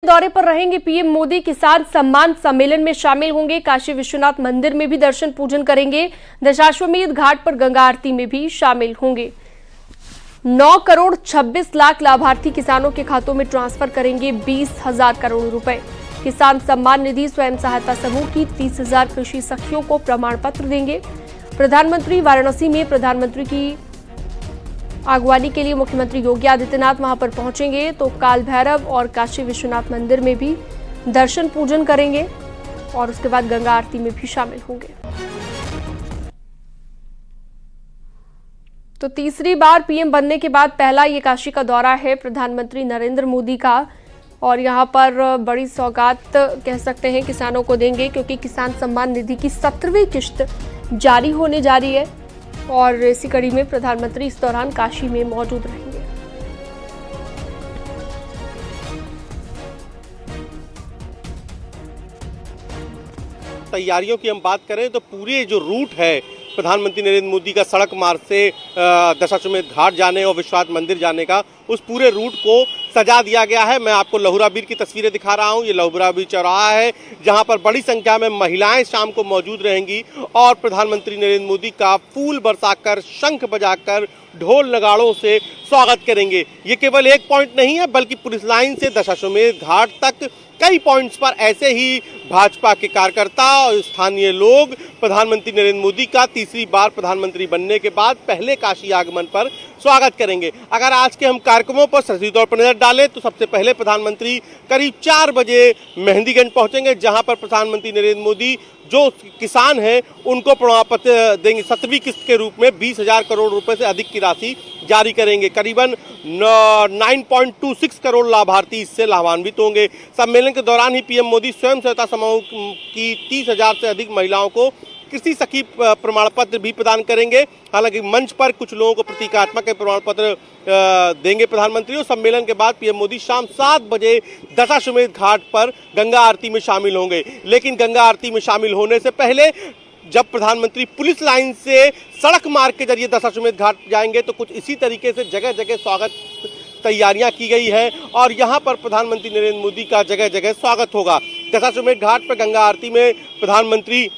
दौरे पर रहेंगे पीएम मोदी। किसान सम्मान सम्मेलन में शामिल होंगे। काशी विश्वनाथ मंदिर में भी दर्शन पूजन करेंगे। दशाश्वमेध घाट पर गंगा आरती में भी शामिल होंगे। 9 करोड़ 26 लाख लाभार्थी किसानों के खातों में ट्रांसफर करेंगे 20,000 करोड़ रुपए। किसान सम्मान निधि स्वयं सहायता समूह की 30,000 कृषि सखियों को प्रमाण पत्र देंगे। प्रधानमंत्री वाराणसी में प्रधानमंत्री की अगवानी के लिए मुख्यमंत्री योगी आदित्यनाथ वहां पर पहुंचेंगे तो काल भैरव और काशी विश्वनाथ मंदिर में भी दर्शन पूजन करेंगे और उसके बाद गंगा आरती में भी शामिल होंगे। तो तीसरी बार पीएम बनने के बाद पहला ये काशी का दौरा है प्रधानमंत्री नरेंद्र मोदी का और यहां पर बड़ी सौगात कह सकते हैं किसानों को देंगे, क्योंकि किसान सम्मान निधि की 17वीं किश्त जारी होने जा रही है और इसी कड़ी में प्रधानमंत्री इस दौरान काशी में मौजूद रहेंगे। तैयारियों की हम बात करें तो पूरे जो रूट है प्रधानमंत्री नरेंद्र मोदी का सड़क मार्ग से दशाश्वमेध घाट जाने और विश्वनाथ मंदिर जाने का, उस पूरे रूट को सजा दिया गया है। मैं आपको लहुरा बीर की तस्वीरें दिखा रहा हूं। ये लहुरा बीर चौराहा है जहां पर बड़ी संख्या में महिलाएं शाम को मौजूद रहेंगी और प्रधानमंत्री नरेंद्र मोदी का फूल बरसाकर, शंख बजाकर, ढोल नगाड़ों से स्वागत करेंगे। ये केवल एक पॉइंट नहीं है बल्कि पुलिस लाइन से दशाश्वमेध घाट तक कई पॉइंट्स पर ऐसे ही भाजपा के कार्यकर्ता और स्थानीय लोग प्रधानमंत्री नरेंद्र मोदी का तीसरी बार प्रधानमंत्री बनने के बाद पहले काशी आगमन पर स्वागत करेंगे। अगर आज के हम कार्यक्रमों पर सही तौर पर नजर डालें तो सबसे पहले प्रधानमंत्री करीब 4 बजे मेहंदीगंज पहुंचेंगे, जहां पर प्रधानमंत्री नरेंद्र मोदी जो किसान हैं उनको प्रमाण पत्र देंगे। 7वीं किस्त के रूप में 20,000 करोड़ रुपए से अधिक की राशि जारी करेंगे। करीबन 9.26 करोड़ लाभार्थी इससे लाभान्वित होंगे। सम्मेलन के दौरान ही पीएम मोदी स्वयं सहायता समूह की 30,000 से अधिक महिलाओं को कृषि सखी प्रमाण पत्र भी प्रदान करेंगे। हालांकि मंच पर कुछ लोगों को प्रतीकात्मक प्रमाण पत्र देंगे प्रधानमंत्री। और सम्मेलन के बाद पीएम मोदी शाम 7 बजे दशाश्वमेध घाट पर गंगा आरती में शामिल होंगे। लेकिन गंगा आरती में शामिल होने से पहले जब प्रधानमंत्री पुलिस लाइन से सड़क मार्ग के जरिए दशाश्वमेध घाट जाएंगे तो कुछ इसी तरीके से जगह जगह स्वागत तैयारियां की गई है और यहां पर प्रधानमंत्री नरेंद्र मोदी का जगह जगह स्वागत होगा। दशाश्वमेध घाट पर गंगा आरती में प्रधानमंत्री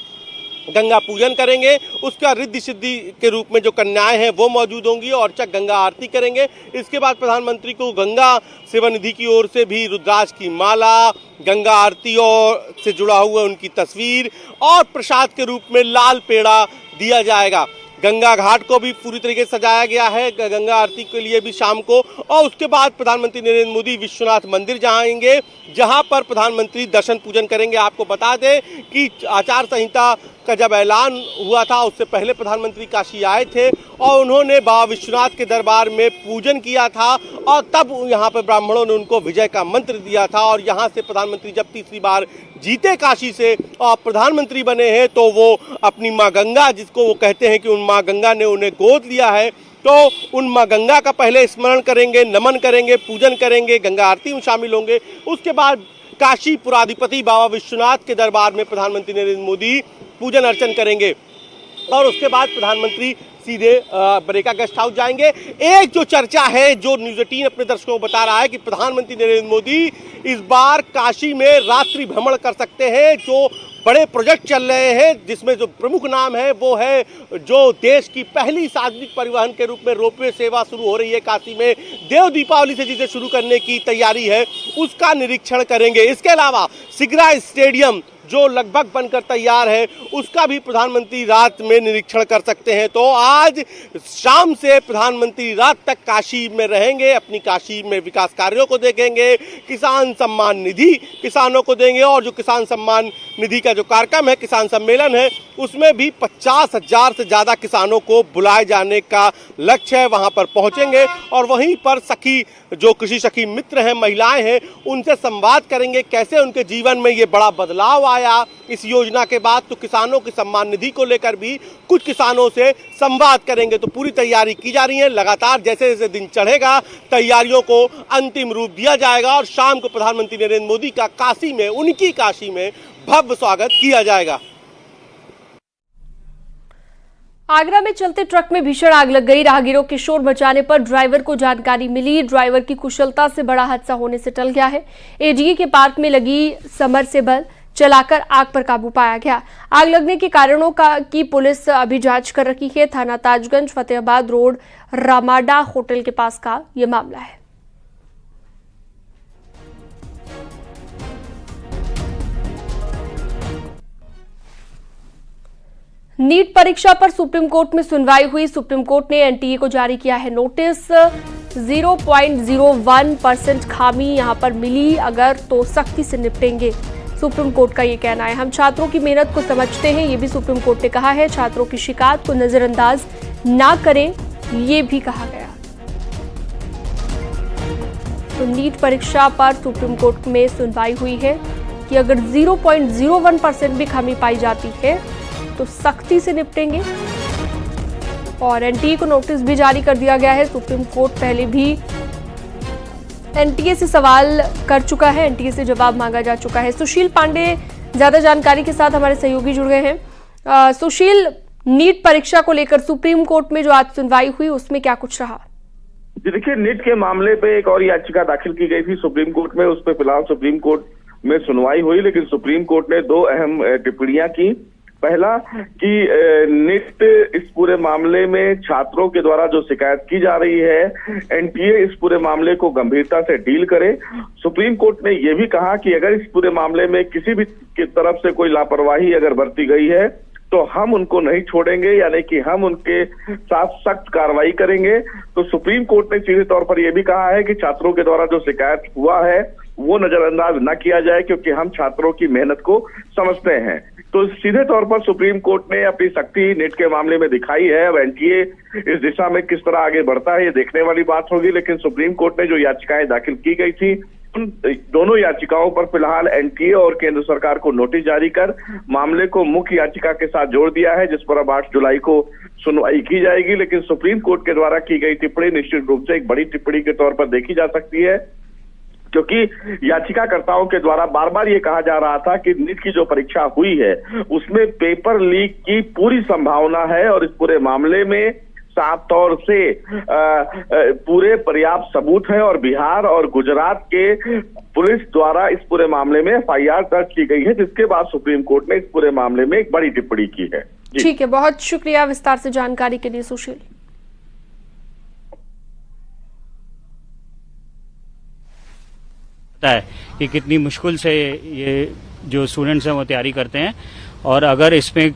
गंगा पूजन करेंगे। उसका रिद्धि सिद्धि के रूप में जो कन्याएं हैं वो मौजूद होंगी और चक गंगा आरती करेंगे। इसके बाद प्रधानमंत्री को गंगा सेवा निधि की ओर से भी रुद्राक्ष की माला, गंगा आरती और से जुड़ा हुआ उनकी तस्वीर और प्रसाद के रूप में लाल पेड़ा दिया जाएगा। गंगा घाट को भी पूरी तरीके से सजाया गया है गंगा आरती के लिए भी शाम को। और उसके बाद प्रधानमंत्री नरेंद्र मोदी विश्वनाथ मंदिर जाएंगे, जहां पर प्रधानमंत्री दर्शन पूजन करेंगे। आपको बता दें कि आचार संहिता का जब ऐलान हुआ था उससे पहले प्रधानमंत्री काशी आए थे और उन्होंने बाबा विश्वनाथ के दरबार में पूजन किया था और तब यहाँ पर ब्राह्मणों ने उनको विजय का मंत्र दिया था। और यहाँ से प्रधानमंत्री जब तीसरी बार जीते काशी से और प्रधानमंत्री बने हैं तो वो अपनी माँ गंगा, जिसको वो कहते हैं कि उन माँ गंगा ने उन्हें गोद लिया है, तो उन माँ गंगा का पहले स्मरण करेंगे, नमन करेंगे, पूजन करेंगे, गंगा आरती में शामिल होंगे। उसके बाद काशी पुराधिपति बाबा विश्वनाथ के दरबार में प्रधानमंत्री नरेंद्र मोदी पूजन अर्चन करेंगे और उसके बाद प्रधानमंत्री सीधे बरेका गेस्ट हाउस जाएंगे। एक जो चर्चा है जो न्यूज़ 18 अपने दर्शकों को बता रहा है कि प्रधानमंत्री नरेंद्र मोदी इस बार काशी में रात्रि भ्रमण कर सकते हैं। जो बड़े प्रोजेक्ट चल रहे हैं जिसमें जो प्रमुख नाम है वो है जो देश की पहली सार्वजनिक परिवहन के रूप में रोपवे सेवा शुरू हो रही है काशी में, देव दीपावली से जिसे शुरू करने की तैयारी है उसका निरीक्षण करेंगे। इसके अलावा सिगरा स्टेडियम जो लगभग बनकर तैयार है उसका भी प्रधानमंत्री रात में निरीक्षण कर सकते हैं। तो आज शाम से प्रधानमंत्री रात तक काशी में रहेंगे, अपनी काशी में विकास कार्यों को देखेंगे, किसान सम्मान निधि किसानों को देंगे और जो किसान सम्मान निधि का जो कार्यक्रम है, किसान सम्मेलन है, उसमें भी 50,000 से ज़्यादा किसानों को बुलाए जाने का लक्ष्य है। वहाँ पर पहुँचेंगे और वहीं पर सखी जो कृषि सखी मित्र हैं, महिलाएं हैं, उनसे संवाद करेंगे कैसे उनके जीवन में ये बड़ा बदलाव आया इस योजना के बाद। तो किसानों की सम्मान निधि को लेकर भी कुछ किसानों से संवाद करेंगे। तो पूरी तैयारी की जा रही है। लगातार जैसे जैसे दिन चढ़ेगा तैयारियों को अंतिम रूप दिया जाएगा और शाम को प्रधानमंत्री नरेंद्र मोदी का काशी में, उनकी काशी में भव्य स्वागत किया जाएगा। आगरा में चलते ट्रक में भीषण आग लग गई। राहगीरों के शोर मचाने पर ड्राइवर को जानकारी मिली। ड्राइवर की कुशलता से बड़ा हादसा होने से टल गया है। एडीए के पार्क में लगी समरसेबल चलाकर आग पर काबू पाया गया। आग लगने के कारणों की पुलिस अभी जांच कर रही है। थाना Tajganj Fatehabad road Ramada hotel के पास का यह मामला है। नीट परीक्षा पर सुप्रीम कोर्ट में सुनवाई हुई। सुप्रीम कोर्ट ने एनटीए को जारी किया है नोटिस। 0.01% खामी यहां पर मिली अगर तो सख्ती से निपटेंगे, सुप्रीम कोर्ट का ये कहना है। हम छात्रों की मेहनत को समझते हैं, ये भी सुप्रीम कोर्ट ने कहा है। छात्रों की शिकायत को नजरअंदाज ना करें, ये भी कहा गया। तो नीट परीक्षा पर सुप्रीम कोर्ट में सुनवाई हुई है कि अगर 0.01% भी खामी पाई जाती है तो सख्ती से निपटेंगे। और एनटीए को नोटिस भी जारी कर दिया गया है। सुप्रीम कोर्ट पहले भी एनटीए से सवाल कर चुका है, एनटीए से जवाब मांगा जा चुका है। सुशील पांडे ज्यादा जानकारी के साथ हमारे सहयोगी जुड़ गए हैं। सुशील, नीट परीक्षा को लेकर सुप्रीम कोर्ट में जो आज सुनवाई हुई उसमें क्या कुछ रहा? देखिए, नीट के मामले पे एक और याचिका दाखिल की गई थी सुप्रीम कोर्ट में। उस पर फिलहाल सुप्रीम कोर्ट में सुनवाई हुई, लेकिन सुप्रीम कोर्ट ने दो अहम टिप्पणियां की। पहला कि नीट इस पूरे मामले में छात्रों के द्वारा जो शिकायत की जा रही है, एनटीए इस पूरे मामले को गंभीरता से डील करे। सुप्रीम कोर्ट ने यह भी कहा कि अगर इस पूरे मामले में किसी भी की तरफ से कोई लापरवाही अगर बरती गई है तो हम उनको नहीं छोड़ेंगे, यानी कि हम उनके साथ सख्त कार्रवाई करेंगे। तो सुप्रीम कोर्ट ने सीधे तौर पर यह भी कहा है कि छात्रों के द्वारा जो शिकायत हुआ है वो नजरअंदाज न किया जाए, क्योंकि हम छात्रों की मेहनत को समझते हैं। तो सीधे तौर पर सुप्रीम कोर्ट ने अपनी सख्ती नीट के मामले में दिखाई है। अब एनटीए इस दिशा में किस तरह आगे बढ़ता है ये देखने वाली बात होगी। लेकिन सुप्रीम कोर्ट ने जो याचिकाएं दाखिल की गई थी उन दोनों याचिकाओं पर फिलहाल एनटीए और केंद्र सरकार को नोटिस जारी कर मामले को मुख्य याचिका के साथ जोड़ दिया है, जिस पर अब 8 जुलाई को सुनवाई की जाएगी। लेकिन सुप्रीम कोर्ट के द्वारा की गई टिप्पणी निश्चित रूप से एक बड़ी टिप्पणी के तौर पर देखी जा सकती है, क्योंकि याचिकाकर्ताओं के द्वारा बार बार ये कहा जा रहा था कि नीट की जो परीक्षा हुई है उसमें पेपर लीक की पूरी संभावना है और इस पूरे मामले में साफ तौर से पूरे पर्याप्त सबूत हैं और बिहार और गुजरात के पुलिस द्वारा इस पूरे मामले में एफआईआर दर्ज की गई है, जिसके बाद सुप्रीम कोर्ट ने इस पूरे मामले में एक बड़ी टिप्पणी की है। ठीक है, बहुत शुक्रिया विस्तार से जानकारी के लिए सुशील। है कि कितनी मुश्किल से ये जो स्टूडेंट्स हैं वो तैयारी करते हैं, और अगर इसमें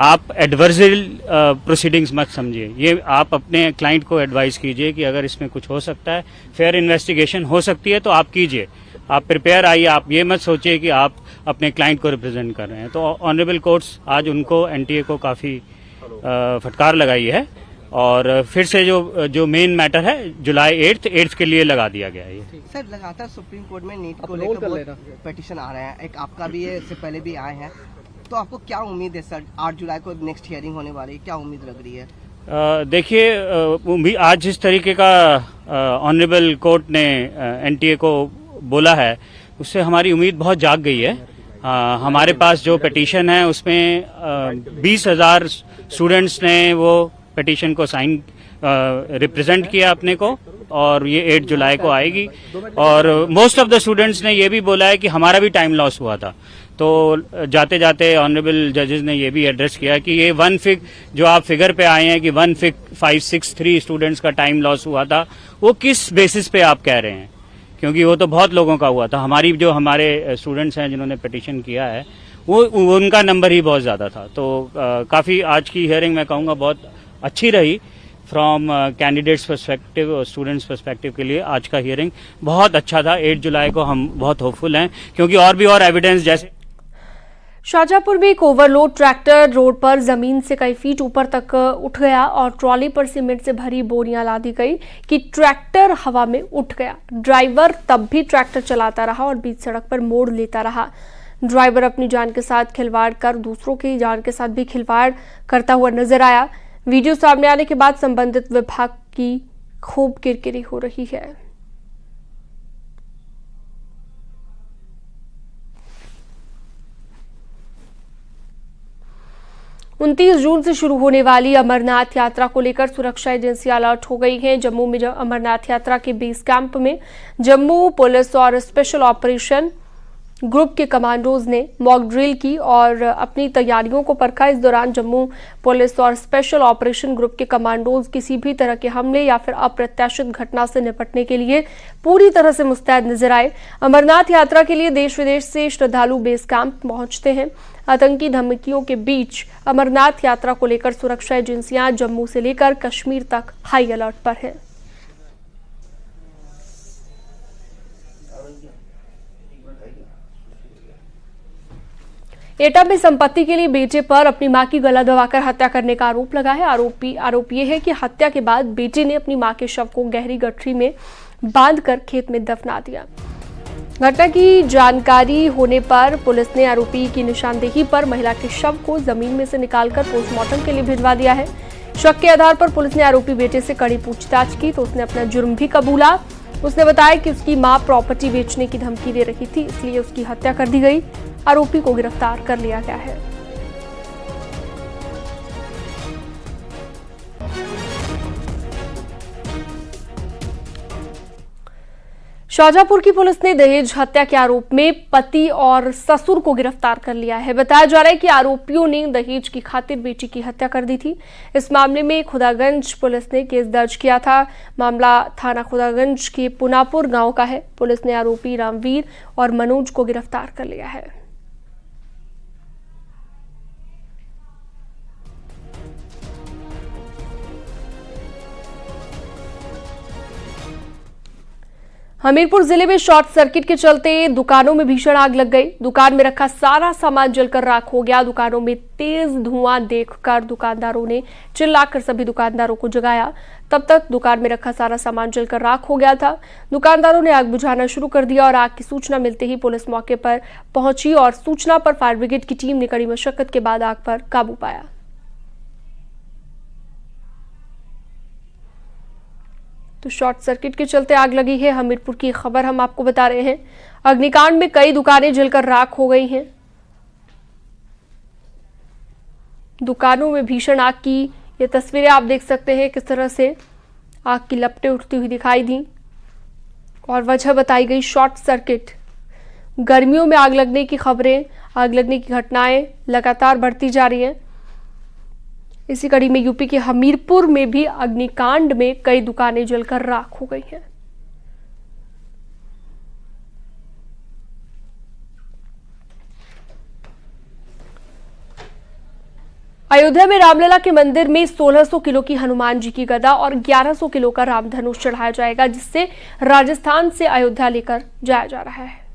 आप एडवर्सरी प्रोसीडिंग्स मत समझिए, ये आप अपने क्लाइंट को एडवाइस कीजिए कि अगर इसमें कुछ हो सकता है, फेयर इन्वेस्टिगेशन हो सकती है तो आप कीजिए, आप प्रिपेयर आइए। आप ये मत सोचिए कि आप अपने क्लाइंट को रिप्रेजेंट कर रहे हैं। तो ऑनरेबल कोर्ट्स आज उनको एनटीए को काफ़ी फटकार लगाई है, और फिर से जो मेन मैटर है जुलाई 8th के लिए लगा दिया गया है। ये सर, लगातार सुप्रीम कोर्ट में नीट को लेकर पिटीशन आ रहे हैं, एक आपका भी है, इससे पहले भी आए हैं, तो आपको क्या उम्मीद है सर? 8 जुलाई को नेक्स्ट हियरिंग होने वाली है, क्या उम्मीद लग रही है? देखिए, आज जिस तरीके का ऑनरेबल कोर्ट ने एनटीए को बोला है उससे हमारी उम्मीद बहुत जाग गई है। हमारे पास जो पिटीशन है उसमें 20,000 स्टूडेंट्स ने वो पिटीशन को साइन रिप्रेजेंट किया अपने को, और ये 8 जुलाई को आएगी। और मोस्ट ऑफ द स्टूडेंट्स ने ये भी बोला है कि हमारा भी टाइम लॉस हुआ था। तो जाते जाते ऑनरेबल जजेस ने ये भी एड्रेस किया कि ये जो आप फिगर पे आए हैं कि 1563 स्टूडेंट्स का टाइम लॉस हुआ था, वो किस बेसिस पे आप कह रहे हैं, क्योंकि वो तो बहुत लोगों का हुआ था। हमारे स्टूडेंट्स हैं जिन्होंने पिटीशन किया है वो उनका नंबर ही बहुत ज़्यादा था। तो काफ़ी आज की हियरिंग मैं कहूँगा बहुत अच्छी रही फ्रॉम कैंडिडेट्स पर्सपेक्टिव और स्टूडेंट्स पर्सपेक्टिव के लिए। आज का हियरिंग बहुत अच्छा था। 8 जुलाई को हम बहुत होपफुल हैं, क्योंकि और एविडेंस जैसे शाहजहांपुर में एक ओवरलोड ट्रैक्टर रोड पर जमीन से कई फीट ऊपर तक उठ गया और ट्रॉली पर सीमेंट से भरी बोरियां लादी गई कि ट्रैक्टर हवा में उठ गया। ड्राइवर तब भी ट्रैक्टर चलाता रहा और बीच सड़क पर मोड़ लेता रहा। ड्राइवर अपनी जान के साथ खिलवाड़ कर दूसरों की जान के साथ भी खिलवाड़ करता हुआ नजर आया। वीडियो सामने आने के बाद संबंधित विभाग की खूब किरकिरी हो रही है। 29 जून से शुरू होने वाली अमरनाथ यात्रा को लेकर सुरक्षा एजेंसियां अलर्ट हो गई हैं। जम्मू में अमरनाथ यात्रा के बेस कैंप में जम्मू पुलिस और स्पेशल ऑपरेशन ग्रुप के कमांडोज ने मॉक ड्रिल की और अपनी तैयारियों को परखा। इस दौरान जम्मू पुलिस और स्पेशल ऑपरेशन ग्रुप के कमांडोज किसी भी तरह के हमले या फिर अप्रत्याशित घटना से निपटने के लिए पूरी तरह से मुस्तैद नजर आए। अमरनाथ यात्रा के लिए देश विदेश से श्रद्धालु बेस कैंप पहुंचते हैं। आतंकी धमकियों के बीच अमरनाथ यात्रा को लेकर सुरक्षा एजेंसियां जम्मू से लेकर कश्मीर तक हाई अलर्ट पर हैं। एटा में संपत्ति के लिए बेटे पर अपनी मां की गला दबाकर हत्या करने का आरोप लगा है। आरोप यह है कि हत्या के बाद बेटे ने अपनी मां के शव को गहरी गठरी में बांधकर खेत में दफना दिया। घटना की जानकारी होने पर पुलिस ने आरोपी की निशानदेही पर महिला के शव को जमीन में से निकालकर पोस्टमार्टम के लिए भिजवा दिया है। शक के आधार पर पुलिस ने आरोपी बेटे से कड़ी पूछताछ की तो उसने अपना जुर्म भी कबूला। उसने बताया कि उसकी मां प्रॉपर्टी बेचने की धमकी दे रही थी, इसलिए उसकी हत्या कर दी गई। आरोपी को गिरफ्तार कर लिया गया है। शाहजहांपुर की पुलिस ने दहेज हत्या के आरोप में पति और ससुर को गिरफ्तार कर लिया है। बताया जा रहा है कि आरोपियों ने दहेज की खातिर बेटी की हत्या कर दी थी। इस मामले में खुदागंज पुलिस ने केस दर्ज किया था। मामला थाना खुदागंज के पुनापुर गांव का है। पुलिस ने आरोपी रामवीर और मनोज को गिरफ्तार कर लिया है। हमीरपुर जिले में शॉर्ट सर्किट के चलते दुकानों में भीषण आग लग गई। दुकान में रखा सारा सामान जलकर राख हो गया। दुकानों में तेज धुआं देखकर दुकानदारों ने चिल्लाकर सभी दुकानदारों को जगाया। तब तक दुकान में रखा सारा सामान जलकर राख हो गया था। दुकानदारों ने आग बुझाना शुरू कर दिया और आग की सूचना मिलते ही पुलिस मौके पर पहुंची और सूचना पर फायर ब्रिगेड की टीम ने कड़ी मशक्कत के बाद आग पर काबू पाया। तो शॉर्ट सर्किट के चलते आग लगी है। हमीरपुर की खबर हम आपको बता रहे हैं। अग्निकांड में कई दुकानें जलकर राख हो गई हैं। दुकानों में भीषण आग की ये तस्वीरें आप देख सकते हैं, किस तरह से आग की लपटें उठती हुई दिखाई दी और वजह बताई गई शॉर्ट सर्किट। गर्मियों में आग लगने की खबरें, आग लगने की घटनाएं लगातार बढ़ती जा रही हैं। इसी कड़ी में यूपी के हमीरपुर में भी अग्निकांड में कई दुकानें जलकर राख हो गई हैं। अयोध्या में रामलला के मंदिर में 1600 किलो की हनुमान जी की गदा और 1100 किलो का रामधनुष चढ़ाया जाएगा, जिससे राजस्थान से अयोध्या लेकर जाया जा रहा है।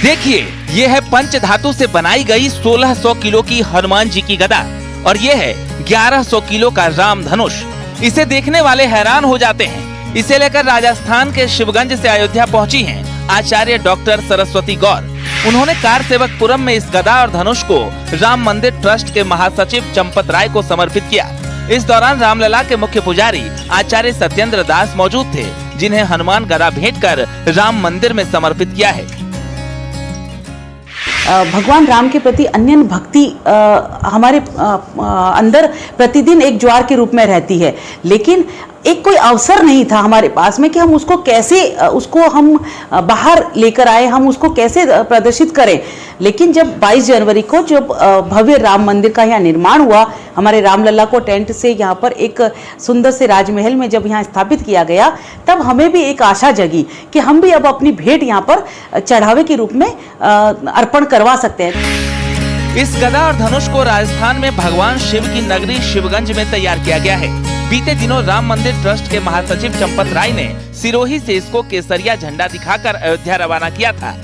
देखिए, ये है पंच धातु से बनाई गई 1600 किलो की हनुमान जी की गदा और ये है 1100 किलो का राम धनुष। इसे देखने वाले हैरान हो जाते हैं। इसे लेकर राजस्थान के शिवगंज से अयोध्या पहुंची हैं आचार्य डॉक्टर सरस्वती गौर। उन्होंने कारसेवकपुरम में इस गदा और धनुष को राम मंदिर ट्रस्ट के महासचिव चंपत राय को समर्पित किया। इस दौरान रामलला के मुख्य पुजारी आचार्य सत्येंद्र दास मौजूद थे, जिन्हें हनुमान गदा भेंट कर राम मंदिर में समर्पित किया है। भगवान राम के प्रति अन्य भक्ति हमारे अंदर प्रतिदिन एक ज्वार के रूप में रहती है, लेकिन एक कोई अवसर नहीं था हमारे पास में कि हम उसको कैसे हम बाहर लेकर आए, हम उसको कैसे प्रदर्शित करें। लेकिन जब 22 जनवरी को जब भव्य राम मंदिर का यहाँ निर्माण हुआ, हमारे रामलला को टेंट से यहाँ पर एक सुंदर से राजमहल में जब यहाँ स्थापित किया गया, तब हमें भी एक आशा जगी कि हम भी अब अपनी भेंट यहाँ पर चढ़ावे के रूप में अर्पण करवा सकते हैं। इस गदा और धनुष को राजस्थान में भगवान शिव की नगरी शिवगंज में तैयार किया गया है। बीते दिनों राम मंदिर ट्रस्ट के महासचिव चंपत राय ने सिरोही से इसको केसरिया झंडा दिखाकर अयोध्या रवाना किया था।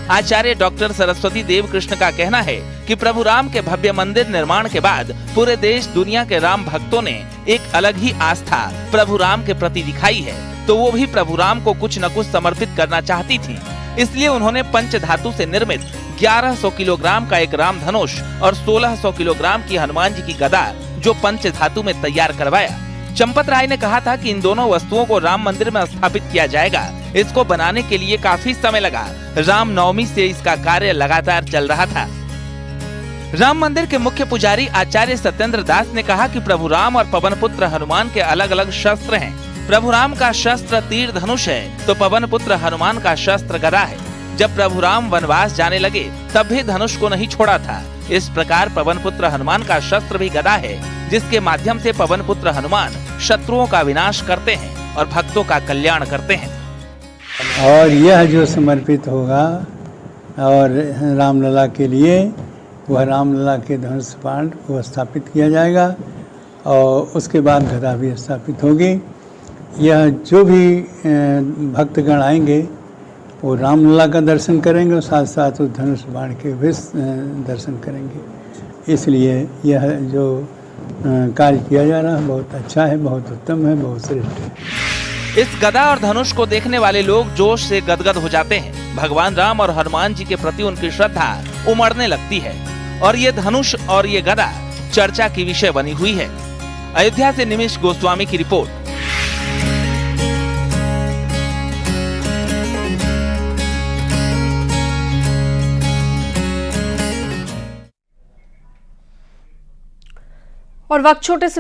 आचार्य डॉक्टर सरस्वती देव कृष्ण का कहना है कि प्रभु राम के भव्य मंदिर निर्माण के बाद पूरे देश दुनिया के राम भक्तों ने एक अलग ही आस्था प्रभु राम के प्रति दिखाई है, तो वो भी प्रभु राम को कुछ न कुछ समर्पित करना चाहती थी। इसलिए उन्होंने पंच धातु से निर्मित 1100 किलोग्राम का एक राम धनुष और 1600 किलोग्राम की हनुमान जी की गदा जो पंच धातु में तैयार करवाया। चंपत राय ने कहा था कि इन दोनों वस्तुओं को राम मंदिर में स्थापित किया जाएगा। इसको बनाने के लिए काफी समय लगा। राम नवमी से इसका कार्य लगातार चल रहा था। राम मंदिर के मुख्य पुजारी आचार्य सत्येंद्र दास ने कहा कि प्रभु राम और पवन पुत्र हनुमान के अलग अलग शस्त्र हैं। प्रभु राम का शस्त्र तीर धनुष है तो पवन पुत्र हनुमान का शस्त्र गदा है। जब प्रभु राम वनवास जाने लगे तब भी धनुष को नहीं छोड़ा था। इस प्रकार पवन पुत्र हनुमान का शस्त्र भी गदा है, जिसके माध्यम से पवन पुत्र हनुमान शत्रुओं का विनाश करते हैं और भक्तों का कल्याण करते हैं। और यह जो समर्पित होगा और रामलला के लिए, वह रामलला के धनुष बाण को स्थापित किया जाएगा और उसके बाद गदा भी स्थापित होगी। यह जो भी भक्तगण आएंगे वो रामलला का दर्शन करेंगे और साथ साथ उस धनुष बाण के भी दर्शन करेंगे। इसलिए यह जो कार्य किया जा रहा है बहुत अच्छा है, बहुत उत्तम है, बहुत श्रेष्ठ है। इस गदा और धनुष को देखने वाले लोग जोश से गदगद हो जाते हैं। भगवान राम और हनुमान जी के प्रति उनकी श्रद्धा उमड़ने लगती है और ये धनुष और ये गदा चर्चा की विषय बनी हुई है। अयोध्या से निमिष गोस्वामी की रिपोर्ट। और वक्त छोटे से